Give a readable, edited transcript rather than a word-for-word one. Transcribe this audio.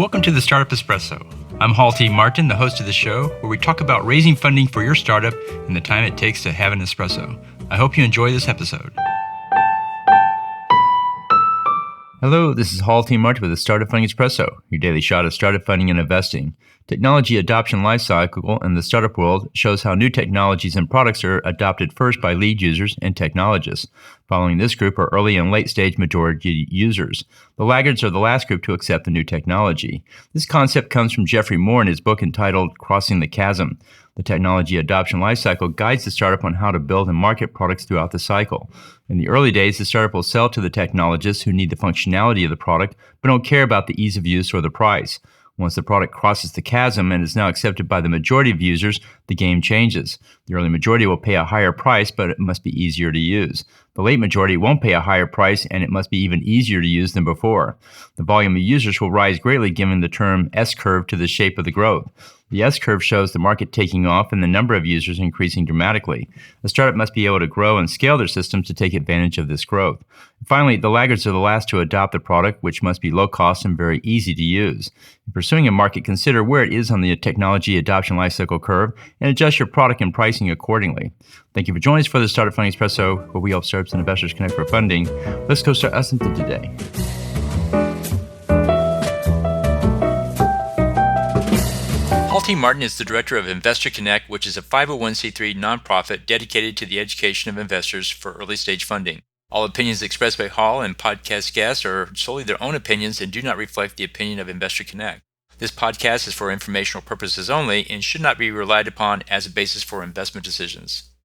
Welcome to the Startup Espresso. I'm Hall T. Martin, the host of the show, where we talk about raising funding for your startup and the time it takes to have an espresso. I hope you enjoy this episode. Hello, this is Hall T. Martin with the Startup Funding Espresso, your daily shot of startup funding and investing. Technology adoption lifecycle in the startup world shows how new technologies and products are adopted first by lead users and technologists. Following this group are early and late stage majority users. The laggards are the last group to accept the new technology. This concept comes from Jeffrey Moore in his book entitled Crossing the Chasm. The technology adoption lifecycle guides the startup on how to build and market products throughout the cycle. In the early days, the startup will sell to the technologists who need the functionality of the product but don't care about the ease of use or the price. Once the product crosses the chasm and is now accepted by the majority of users, the game changes. The early majority will pay a higher price, but it must be easier to use. The late majority won't pay a higher price, and it must be even easier to use than before. The volume of users will rise greatly given the term S-curve to the shape of the growth. The S-curve shows the market taking off and the number of users increasing dramatically. A startup must be able to grow and scale their systems to take advantage of this growth. Finally, the laggards are the last to adopt the product, which must be low cost and very easy to use. In pursuing a market, consider where it is on the technology adoption lifecycle curve and adjust your product and pricing accordingly. Thank you for joining us for the Startup Funding Espresso, where we help startups and investors connect for funding. Let's go start us into today. Hall T. Martin is the director of Investor Connect, which is a 501c3 nonprofit dedicated to the education of investors for early stage funding. All opinions expressed by Hall and podcast guests are solely their own opinions and do not reflect the opinion of Investor Connect. This podcast is for informational purposes only and should not be relied upon as a basis for investment decisions.